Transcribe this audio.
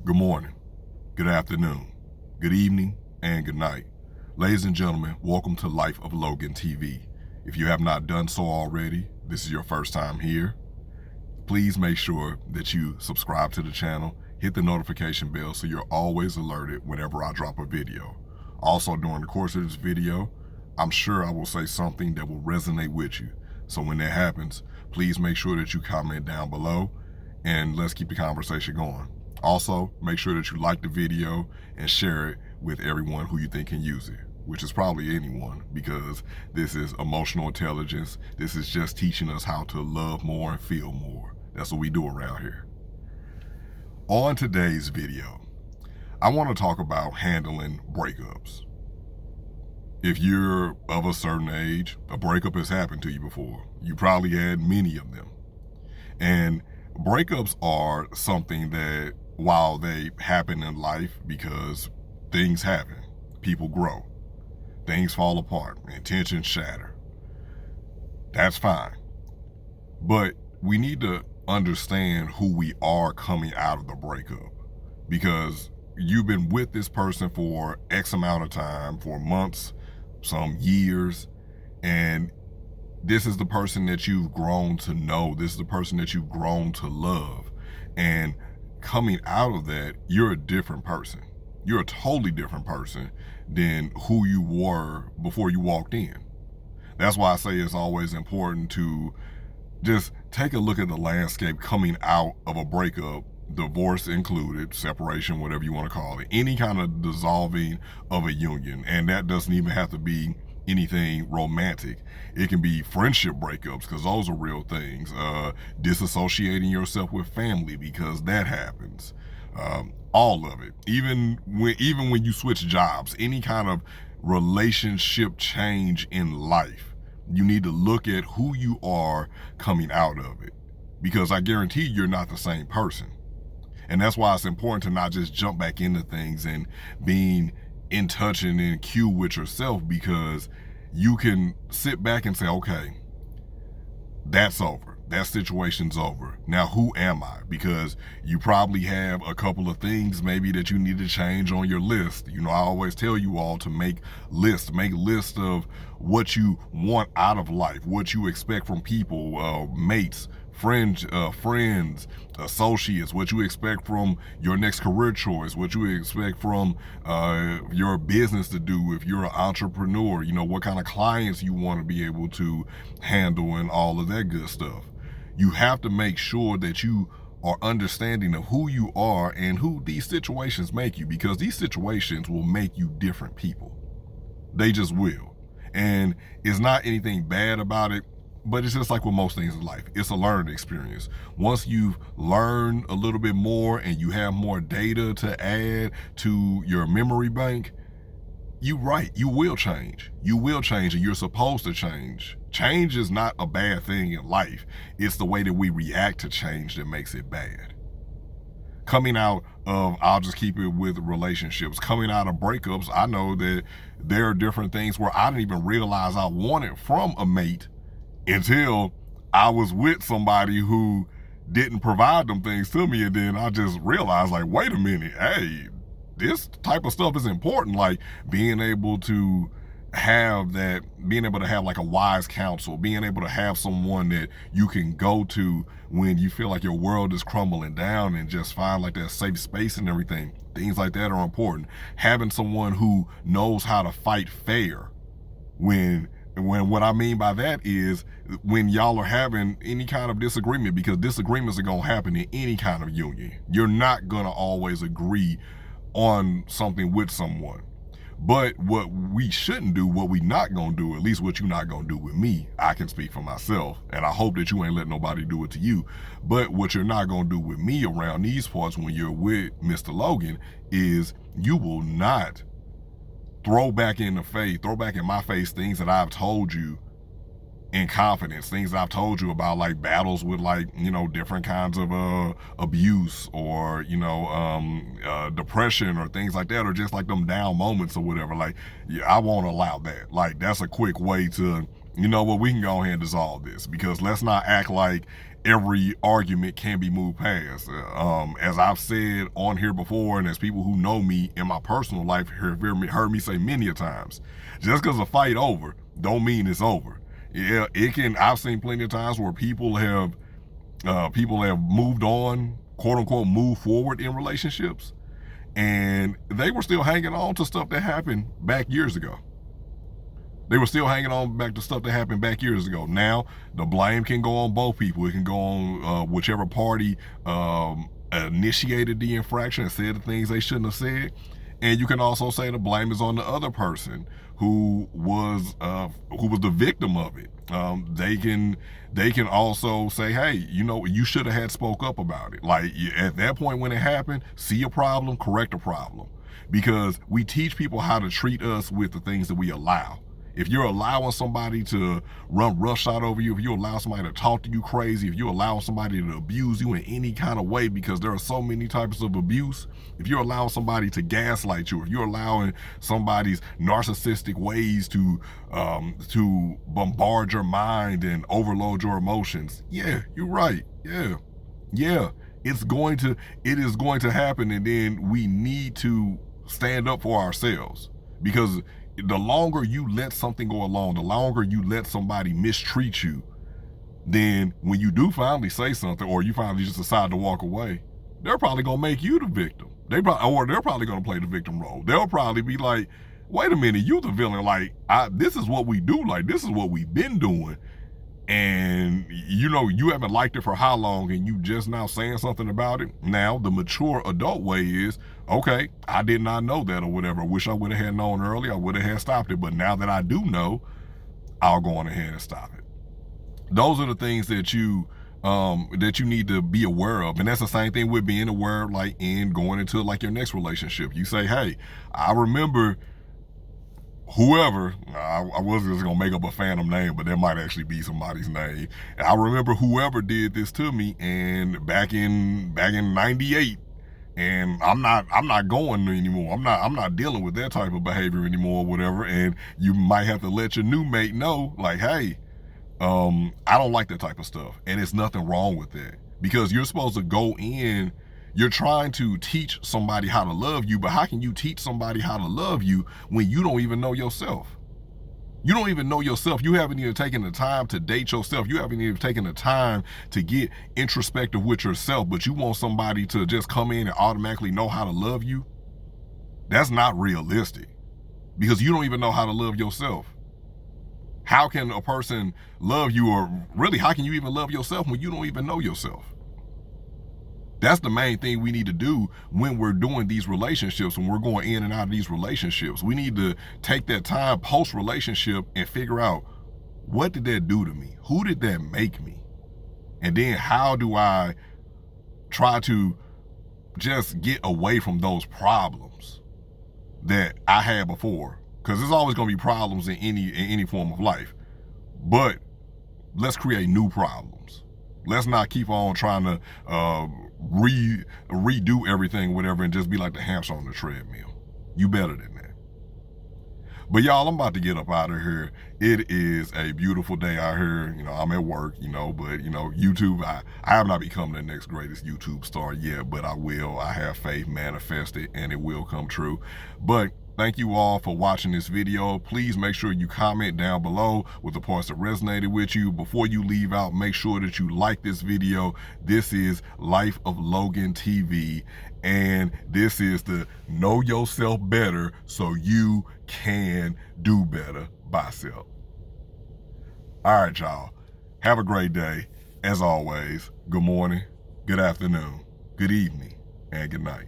Good morning, good afternoon, good evening, and good night. Ladies and gentlemen, welcome to Life of Logan TV. If you have not done so already, this is your first time here. Please make sure that you subscribe to the channel, hit the notification bell so you're always alerted whenever I drop a video. Also, during the course of this video, I'm sure I will say something that will resonate with you. So when that happens, please make sure that you comment down below and let's keep the conversation going. Also, make sure that you like the video and share it with everyone who you think can use it, which is probably anyone, because this is emotional intelligence. This is just teaching us how to love more and feel more. That's what we do around here. On today's video, I want to talk about handling breakups. If you're of a certain age, a breakup has happened to you before. You probably had many of them. And breakups are something that, while they happen in life because things happen, people grow, things fall apart, intentions shatter, that's fine. But we need to understand who we are coming out of the breakup, because you've been with this person for X amount of time, for months, some years, and this is the person that you've grown to know. This is the person that you've grown to love. And coming out of that, you're a different person. You're a totally different person than who you were before you walked in. That's why I say it's always important to just take a look at the landscape coming out of a breakup, divorce included, separation, whatever you want to call it, any kind of dissolving of a union. And that doesn't even have to be anything romantic. It can be friendship breakups, because those are real things. Disassociating yourself with family, because that happens. All of it. Even when you switch jobs, any kind of relationship change in life, you need to look at who you are coming out of it, because I guarantee you're not the same person. And that's why it's important to not just jump back into things and being in touch and in cue with yourself, because you can sit back and say, okay, that's over. That situation's over. Now, who am I? Because you probably have a couple of things maybe that you need to change on your list. You know, I always tell you all to make lists of what you want out of life, what you expect from people, mates, friends, associates, what you expect from your next career choice, what you expect from your business to do if you're an entrepreneur, you know, what kind of clients you want to be able to handle and all of that good stuff. You have to make sure that you are understanding of who you are and who these situations make you, because these situations will make you different people. They just will. And it's not anything bad about it, but it's just like with most things in life. It's a learning experience. Once you've learned a little bit more and you have more data to add to your memory bank, you will change. You will change, and you're supposed to change. Change is not a bad thing in life. It's the way that we react to change that makes it bad. Coming out of, I'll just keep it with relationships, coming out of breakups, I know that there are different things where I didn't even realize I wanted from a mate until I was with somebody who didn't provide them things to me. And then I just realized, like, wait a minute, hey, this type of stuff is important. Like being able to have like a wise counsel, being able to have someone that you can go to when you feel like your world is crumbling down, and just find like that safe space and everything. Things like that are important. Having someone who knows how to fight fair when what I mean by that is when y'all are having any kind of disagreement, because disagreements are going to happen in any kind of union. You're not going to always agree on something with someone. But what we shouldn't do, what we not going to do, at least what you not going to do with me, I can speak for myself, and I hope that you ain't let nobody do it to you. But what you're not going to do with me around these parts when you're with Mr. Logan is you will not throw back in my face things that I've told you in confidence, things that I've told you about, like battles with, like, you know, different kinds of abuse, or, you know, depression or things like that, or just like them down moments or whatever. Like, yeah, I won't allow that. Like, that's a quick way to, you know what, we can go ahead and dissolve this, because let's not act like every argument can be moved past. As I've said on here before, and as people who know me in my personal life heard me say many a times, just because a fight over don't mean it's over. Yeah, it can. I've seen plenty of times where people have moved on, quote unquote, moved forward in relationships, and they were still hanging on to stuff that happened back years ago. They were still hanging on back to stuff that happened back years ago. Now, the blame can go on both people. It can go on whichever party initiated the infraction and said the things they shouldn't have said. And you can also say the blame is on the other person who was the victim of it. They can also say, hey, you should have had spoke up about it. Like, at that point when it happened, see a problem, correct a problem. Because we teach people how to treat us with the things that we allow. If you're allowing somebody to run roughshod over you, if you allow somebody to talk to you crazy, if you allow somebody to abuse you in any kind of way, because there are so many types of abuse, if you're allowing somebody to gaslight you, if you're allowing somebody's narcissistic ways to bombard your mind and overload your emotions, yeah, you're right. Yeah, it is going to happen, and then we need to stand up for ourselves. Because the longer you let something go along, the longer you let somebody mistreat you, then when you do finally say something, or you finally just decide to walk away, they're probably gonna make you the victim. They're probably gonna play the victim role. They'll probably be like, wait a minute, you the villain. Like, this is what we do. Like, this is what we've been doing. And you haven't liked it for how long, and you just now saying something about it. Now the mature adult way is, okay, I did not know that, or whatever. I wish I would have had known earlier. I would have had stopped it. But now that I do know, I'll go on ahead and stop it. Those are the things that you need to be aware of. And that's the same thing with being aware, like, in going into like your next relationship. You say, hey, I remember whoever, I was just gonna make up a phantom name, but that might actually be somebody's name. And I remember whoever did this to me, and back in '98, and I'm not going anymore. I'm not dealing with that type of behavior anymore, or whatever. And you might have to let your new mate know, like, hey, I don't like that type of stuff, and it's nothing wrong with that, because you're supposed to go in. You're trying to teach somebody how to love you, but how can you teach somebody how to love you when you don't even know yourself? You don't even know yourself. You haven't even taken the time to date yourself. You haven't even taken the time to get introspective with yourself, but you want somebody to just come in and automatically know how to love you? That's not realistic, because you don't even know how to love yourself. How can a person love you, or really, how can you even love yourself when you don't even know yourself? That's the main thing we need to do when we're doing these relationships, when we're going in and out of these relationships. We need to take that time post-relationship and figure out, what did that do to me? Who did that make me? And then how do I try to just get away from those problems that I had before? Because there's always going to be problems in any form of life. But let's create new problems. Let's not keep on trying to redo everything, whatever, and just be like the hamster on the treadmill. You better than that. But y'all, I'm about to get up out of here. It is a beautiful day out here. I'm at work, but YouTube, I have not become the next greatest YouTube star yet, but I will. I have faith, manifest it, and it will come true. But thank you all for watching this video. Please make sure you comment down below with the parts that resonated with you. Before you leave out, make sure that you like this video. This is Life of Logan TV, and this is the Know Yourself Better So You Can Do Better by self. All right, y'all. Have a great day. As always, good morning, good afternoon, good evening, and good night.